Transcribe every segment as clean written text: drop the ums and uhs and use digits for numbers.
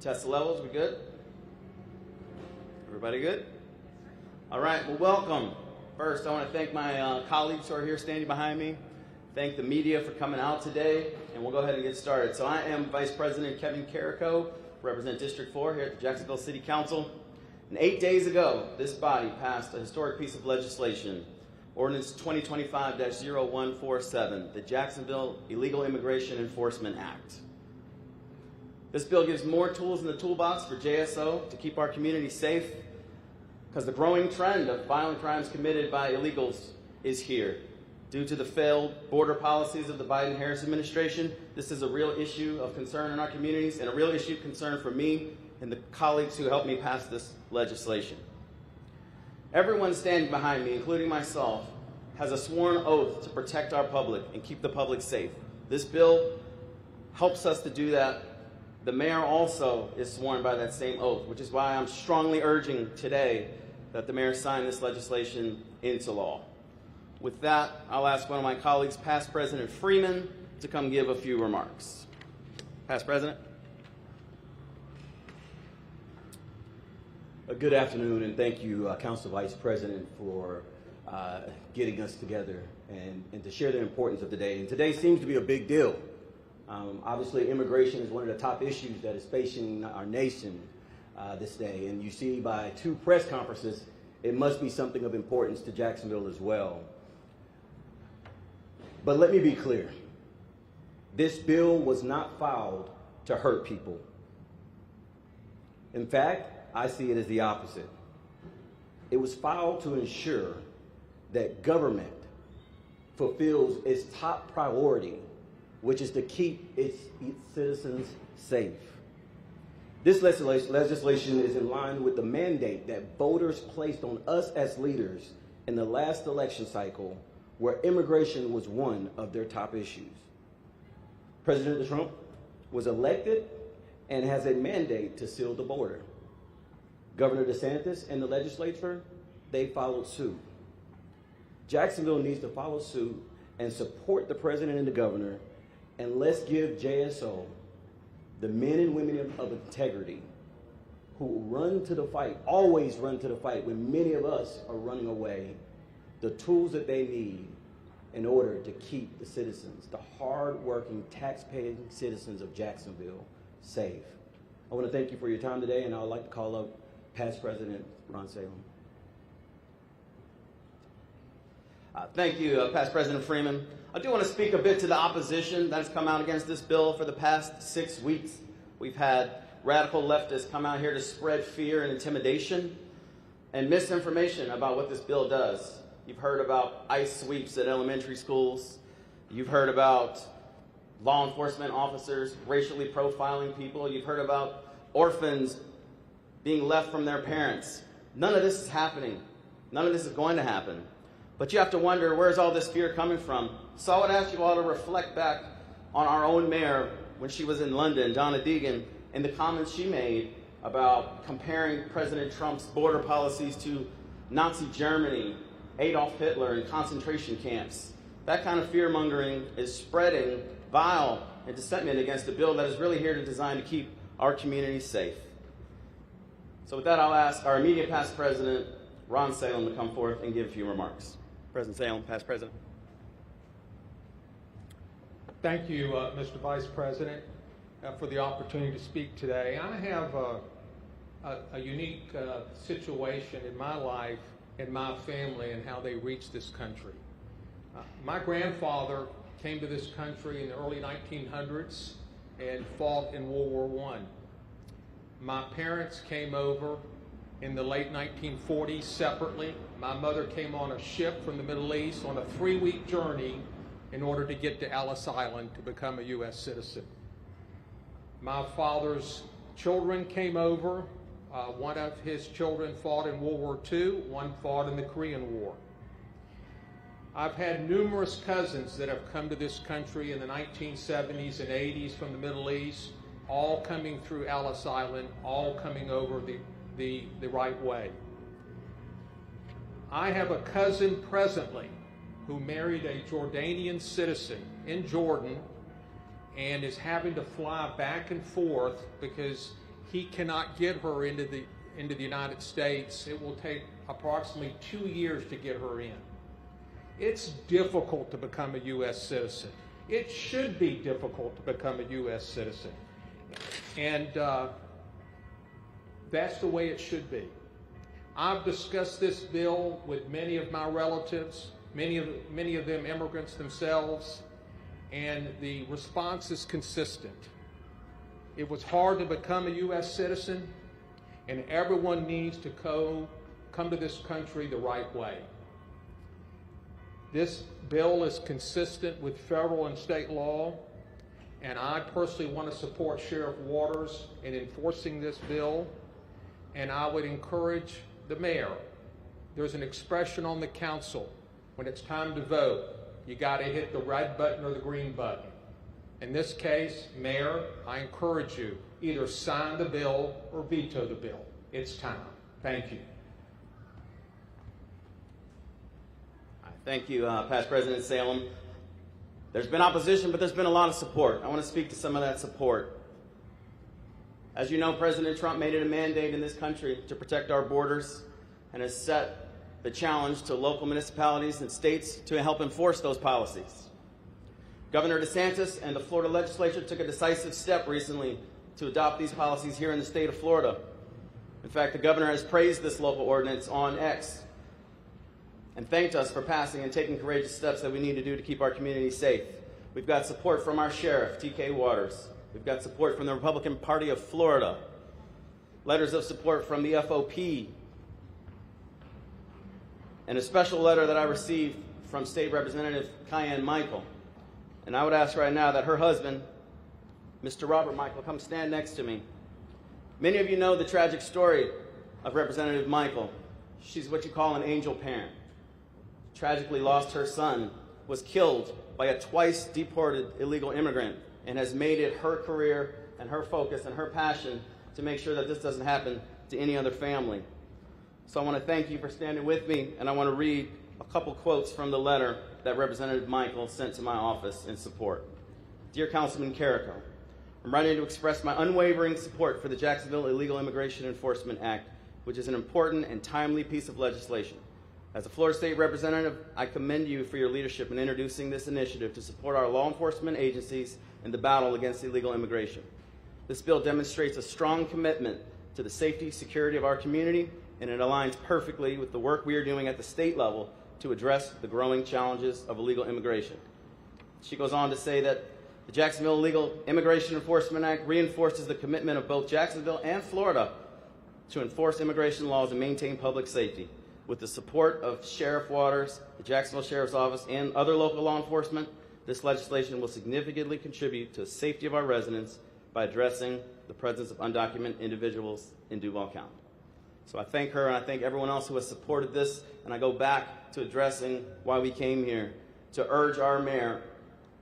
Test the levels, we good? Everybody good? All right, well, welcome. First, I want to thank my colleagues who are here standing behind me. Thank the media for coming out today, and we'll go ahead and get started. So I am Vice President Councilman Carrico, represent District 4 here at the Jacksonville City Council. And 8 days ago, this body passed a historic piece of legislation, Ordinance 2025-0147, the Jacksonville Illegal Immigration Enforcement Act. This bill gives more tools in the toolbox for JSO to keep our community safe, because the growing trend of violent crimes committed by illegals is here. Due to the failed border policies of the Biden-Harris administration, this is a real issue of concern in our communities and a real issue of concern for me and the colleagues who helped me pass this legislation. Everyone standing behind me, including myself, has a sworn oath to protect our public and keep the public safe. This bill helps us to do that. The mayor also is sworn by that same oath, which is why I'm strongly urging today that the mayor sign this legislation into law. With that, I'll ask one of my colleagues, Past President Freeman, to come give a few remarks. Past President. Good afternoon, and thank you, Council Vice President, for getting us together and to share the importance of today. And today seems to be a big deal. Obviously, immigration is one of the top issues that is facing our nation this day. And you see by 2 press conferences, it must be something of importance to Jacksonville as well. But let me be clear. This bill was not filed to hurt people. In fact, I see it as the opposite. It was filed to ensure that government fulfills its top priority, which is to keep its citizens safe. This legislation is in line with the mandate that voters placed on us as leaders in the last election cycle, where immigration was one of their top issues. President Trump was elected and has a mandate to seal the border. Governor DeSantis and the legislature, they followed suit. Jacksonville needs to follow suit and support the president and the governor, and let's give JSO, the men and women of integrity, who run to the fight, always run to the fight when many of us are running away, the tools that they need in order to keep the citizens, the hard-working, tax-paying citizens of Jacksonville, safe. I want to thank you for your time today, and I would like to call up Past President Ron Salem. Thank you, Past President Freeman. I do want to speak a bit to the opposition that has come out against this bill for the past 6 weeks. We've had radical leftists come out here to spread fear and intimidation and misinformation about what this bill does. You've heard about ICE sweeps at elementary schools. You've heard about law enforcement officers racially profiling people. You've heard about orphans being left from their parents. None of this is happening. None of this is going to happen. But you have to wonder, where's all this fear coming from? So I would ask you all to reflect back on our own mayor when she was in London, Donna Deegan, and the comments she made about comparing President Trump's border policies to Nazi Germany, Adolf Hitler, and concentration camps. That kind of fear-mongering is spreading vile and dissentiment against a bill that is really here to design to keep our communities safe. So with that, I'll ask our immediate past president, Ron Salem, to come forth and give a few remarks. President Salem, past president. Thank you, Mr. Vice President, for the opportunity to speak today. I have a unique situation in my life and my family and how they reached this country. My grandfather came to this country in the early 1900s and fought in World War I. My parents came over in the late 1940s separately. My mother came on a ship from the Middle East on a 3-week journey in order to get to Ellis Island to become a U.S. citizen. My father's children came over. One of his children fought in World War II, one fought in the Korean War. I've had numerous cousins that have come to this country in the 1970s and 80s from the Middle East, all coming through Ellis Island, all coming over the right way. I have a cousin presently who married a Jordanian citizen in Jordan and is having to fly back and forth because he cannot get her into the United States. It will take approximately 2 years to get her in. It's difficult to become a U.S. citizen. It should be difficult to become a U.S. citizen. And that's the way it should be. I've discussed this bill with many of my relatives, many of them immigrants themselves, and the response is consistent. It was hard to become a U.S. citizen, and everyone needs to come to this country the right way. This bill is consistent with federal and state law, and I personally want to support Sheriff Waters in enforcing this bill, and I would encourage the mayor. There's an expression on the council: when it's time to vote, you got to hit the red button or the green button. In this case, Mayor, I encourage you, either sign the bill or veto the bill. It's time. Thank you. Thank you, Past President Salem. There's been opposition, but there's been a lot of support. I want to speak to some of that support. As you know, President Trump made it a mandate in this country to protect our borders and has set the challenge to local municipalities and states to help enforce those policies. Governor DeSantis and the Florida legislature took a decisive step recently to adopt these policies here in the state of Florida. In fact, the governor has praised this local ordinance on X and thanked us for passing and taking courageous steps that we need to do to keep our community safe. We've got support from our sheriff, TK Waters. We've got support from the Republican Party of Florida, letters of support from the FOP, and a special letter that I received from State Representative Cayenne Michael. And I would ask right now that her husband, Mr. Robert Michael, come stand next to me. Many of you know the tragic story of Representative Michael. She's what you call an angel parent. Tragically lost her son, was killed by a twice deported illegal immigrant, and has made it her career and her focus and her passion to make sure that this doesn't happen to any other family. So I want to thank you for standing with me, and I want to read a couple quotes from the letter that Representative Michael sent to my office in support. Dear Councilman Carrico, I'm writing to express my unwavering support for the Jacksonville Illegal Immigration Enforcement Act, which is an important and timely piece of legislation. As a Florida State Representative, I commend you for your leadership in introducing this initiative to support our law enforcement agencies in the battle against illegal immigration. This bill demonstrates a strong commitment to the safety, security of our community, and it aligns perfectly with the work we are doing at the state level to address the growing challenges of illegal immigration. She goes on to say that the Jacksonville Illegal Immigration Enforcement Act reinforces the commitment of both Jacksonville and Florida to enforce immigration laws and maintain public safety. With the support of Sheriff Waters, the Jacksonville Sheriff's Office, and other local law enforcement, this legislation will significantly contribute to the safety of our residents by addressing the presence of undocumented individuals in Duval County. So I thank her, and I thank everyone else who has supported this, and I go back to addressing why we came here, to urge our mayor,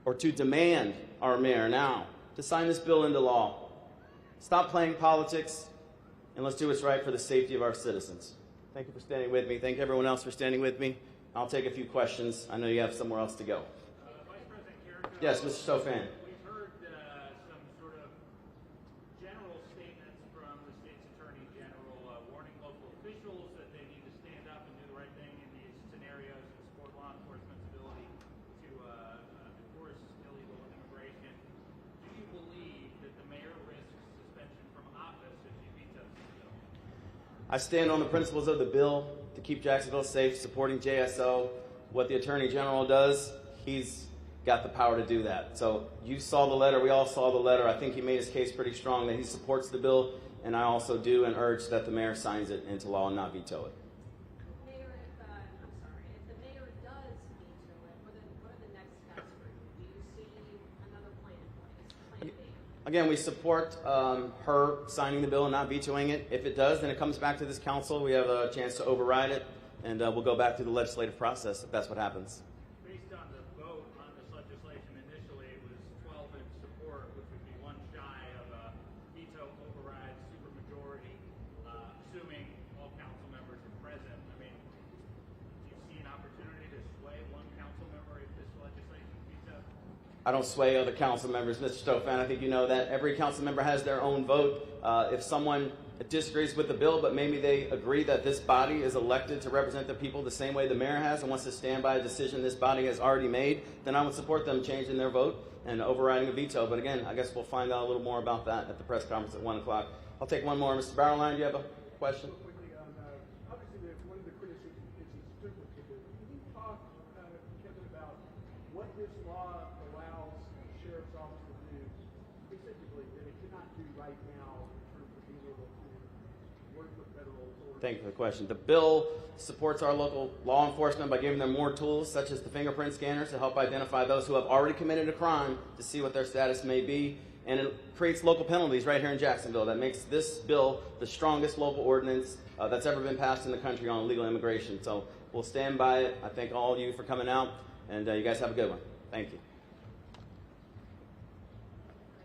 or to demand our mayor now, to sign this bill into law. Stop playing politics, and let's do what's right for the safety of our citizens. Thank you for standing with me. Thank everyone else for standing with me. I'll take a few questions. I know you have somewhere else to go. Vice President Carrico. Yes, Mr. Stofan. We've heard some sort of general statements from the state's attorney general warning local officials that they need to stand up and do the right thing in these scenarios and support law enforcement's ability to enforce illegal immigration. Do you believe that the mayor risks suspension from office if he vetoes the bill? I stand on the principles of the bill to keep Jacksonville safe, supporting JSO. What the Attorney General does, he's got the power to do that. So you saw the letter, we all saw the letter. I think he made his case pretty strong that he supports the bill, and I also do and urge that the mayor signs it into law and not veto it. Mayor, if the mayor does veto it, what are the next steps for you? Do you see another plan in place? Plan B? Again, we support her signing the bill and not vetoing it. If it does, then it comes back to this council. We have a chance to override it, and we'll go back through the legislative process if that's what happens. Based on the vote on this legislation initially, it was 12 in support, which would be one shy of a veto override supermajority, assuming all council members are present. I mean, do you see an opportunity to sway one council member if this legislation is vetoed? I don't sway other council members, Mr. Stofan. I think you know that every council member has their own vote. If someone disagrees with the bill, but maybe they agree that this body is elected to represent the people the same way the mayor has and wants to stand by a decision this body has already made, then I would support them changing their vote and overriding a veto. But again, I guess we'll find out a little more about that at the press conference at 1 o'clock. I'll take one more. Mr. Barrowline, do you have a question? Quickly on, obviously, one of the criticisms is it's duplicative. Can you talk, Kevin, about what this law allows the sheriff's office to do specifically that it cannot do right now in terms of being able to work with federal authorities? Thank you for the question. The bill supports our local law enforcement by giving them more tools, such as the fingerprint scanners, to help identify those who have already committed a crime to see what their status may be. And it creates local penalties right here in Jacksonville that makes this bill the strongest local ordinance that's ever been passed in the country on illegal immigration. So we'll stand by it. I thank all of you for coming out, and you guys have a good one. Thank you.